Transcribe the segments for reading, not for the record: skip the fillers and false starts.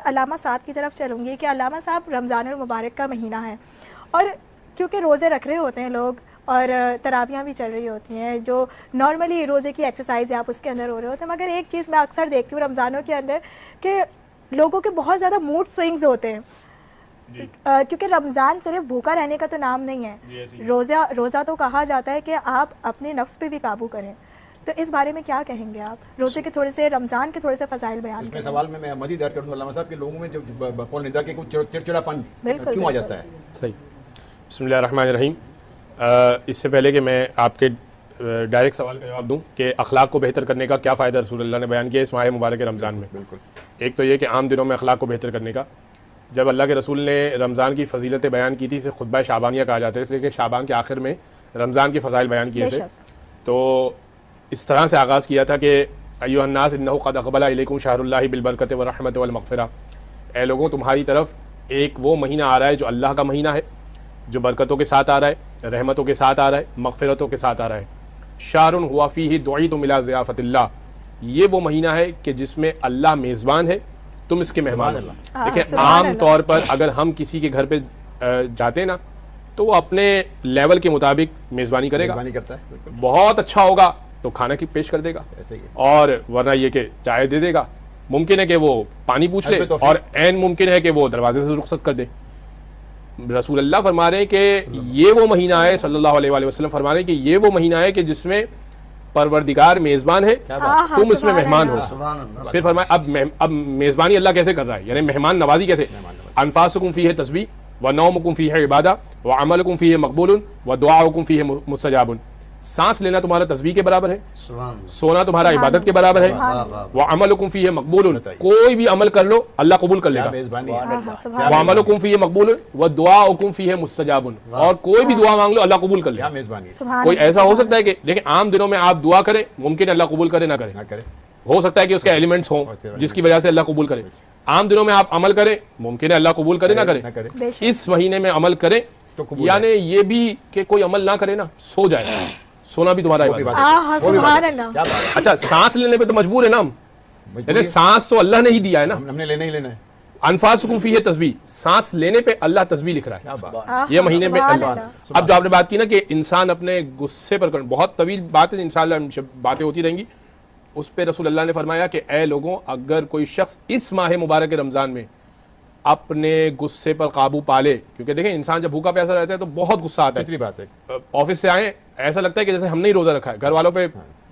علامہ صاحب کی طرف چلوں گی کہ علامہ صاحب رمضان المبارک کا مہینہ ہے، اور کیونکہ روزے رکھ رہے ہوتے ہیں لوگ اور تراویحاں بھی چل رہی ہوتی ہیں، جو نارملی روزے کی ایکسرسائز ہے آپ اس کے اندر ہو رہے ہوتے ہیں، مگر ایک چیز میں اکثر دیکھتی ہوں رمضانوں کے اندر کہ لوگوں کے بہت زیادہ موڈ سوئنگز ہوتے ہیں، کیونکہ رمضان صرف بھوکا رہنے کا تو نام نہیں ہے، روزہ تو کہا جاتا ہے کہ آپ اپنے نفس پہ بھی قابو کریں، تو اس بارے میں کیا کہیں گے آپ؟ روزے کے تھوڑے سے، رمضان کے تھوڑے سے فضائل بیان کریں۔ اس سوال میں مزید ایڈ کروں علامہ صاحب کہ لوگوں میں جو بقول ندا کے کچھ چڑچڑاپن کیوں آ جاتا ہے؟ صحیح۔ بسم اللہ الرحمن الرحیم۔ اس سے پہلے کہ میں آپ کے ڈائریکٹ سوال کا جواب دوں کہ اخلاق کو بہتر کرنے کا کیا فائدہ رسول اللہ نے بیان کیا اس ماہ مبارک رمضان میں، بالکل ایک تو یہ کہ عام دنوں میں اخلاق کو بہتر کرنے کا، جب اللہ کے رسول نے رمضان کی فضیلتیں بیان کی تھی، اسے خطبہ شعبانیہ کہا جاتا ہے، اس لیے کہ شعبان کے آخر میں رمضان کے فضائل بیان کیے تھے، تو اس طرح سے آغاز کیا تھا کہ ایھا الناس انہ قد اقبل الیکم شہر اللہ بالبرکۃ والرحمۃ والمغفرہ، اے لوگوں تمہاری طرف ایک وہ مہینہ آ رہا ہے جو اللہ کا مہینہ ہے، جو برکتوں کے ساتھ آ رہا ہے، رحمتوں کے ساتھ آ رہا ہے، مغفرتوں کے ساتھ آ رہا ہے۔ شہر ہوا فیہ دعیتم الی ضیافۃ اللہ، یہ وہ مہینہ ہے کہ جس میں اللہ میزبان ہے، تم اس کے مہمان ہو۔ دیکھیں عام طور پر اگر ہم کسی کے گھر پہ جاتے ہیں نا تو وہ اپنے لیول کے مطابق میزبانی کرے گا، کرتا ہے، بہت اچھا ہوگا تو کھانا کی پیش کر دے گا، اور ورنہ یہ کہ چائے دے دے گا، ممکن ہے کہ وہ پانی پوچھ لے، اور عین ممکن ہے کہ وہ دروازے سے رخصت کر دے۔ رسول اللہ فرما رہے ہیں کہ یہ وہ مہینہ ہے، صلی اللہ علیہ وآلہ وسلم فرما رہے ہیں کہ یہ وہ مہینہ ہے کہ جس میں پروردگار میزبان ہے، تم اس میں مہمان ہو۔ پھر فرمایا اب میزبانی اللہ کیسے کر رہا ہے، یعنی مہمان نوازی کیسے؟ انفاسکم فیہ تسبیح ونومکم فیہ عبادہ وعملکم فیہ مقبول ودعاؤکم فیہ مستجاب، سانس لینا تمہارا تسبیح کے برابر ہے، سونا تمہارا عبادت کے برابر ہے، وعملکم فیہ مقبول، کوئی بھی عمل کر لو اللہ قبول کر لے گا، وعملکم فیہ مقبول ودعاؤکم فیہ مستجاب، اور کوئی بھی دعا مانگ لو اللہ قبول کر لے گا۔ کوئی ایسا ہو سکتا ہے کہ لیکن عام دنوں میں آپ دعا کریں، ممکن ہے اللہ قبول کرے نہ کرے، ہو سکتا ہے کہ اس کے ایلیمنٹس ہوں جس کی وجہ سے اللہ قبول کرے۔ عام دنوں میں آپ عمل کریں، ممکن ہے اللہ قبول کرے نہ کرے، اس مہینے میں عمل کریں، یعنی یہ بھی کہ کوئی عمل نہ کرے نا، سو جائے، سونا بھی تمہارا عبادت ہے۔ اچھا سانس لینے پہ تو مجبور ہے نا ہم، یعنی سانس تو اللہ نے ہی دیا ہے نا، ہم نے لینا ہی لینا ہے۔ انفاسکم فیہ تسبیح، سانس لینے پہ اللہ تسبیح لکھ رہا ہے یہ مہینے میں اللہ۔ اب جو آپ نے بات کی نا کہ انسان اپنے غصے پر، بہت طویل بات ہے انشاءاللہ باتیں ہوتی رہیں گی اس پہ، رسول اللہ نے فرمایا کہ اے لوگوں اگر کوئی شخص اس ماہ مبارک رمضان میں اپنے غصے پر قابو پالے، کیونکہ دیکھیں انسان جب بھوکا پیاسا رہتا ہے تو بہت غصہ آتا ہے، بات ہے آفس سے آئیں ایسا لگتا ہے کہ جیسے ہم نے ہی روزہ رکھا ہے، گھر والوں پہ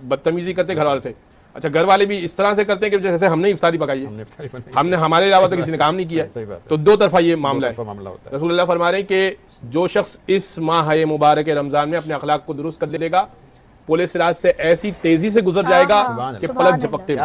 بدتمیزی کرتے گھر والوں سے، اچھا گھر والے بھی اس طرح سے کرتے ہیں کہ جیسے ہم نے افطاری پکائی ہے، ہم نے ہمارے علاوہ تو کسی نے کام نہیں کیا، تو دو طرفہ یہ معاملہ ہے۔ رسول اللہ فرما رہے ہیں کہ جو شخص اس ماہ مبارک رمضان میں اپنے اخلاق کو درست کر دے گا، پل صراط سے ایسی تیزی سے گزر جائے گا کہ پلک جھپکتے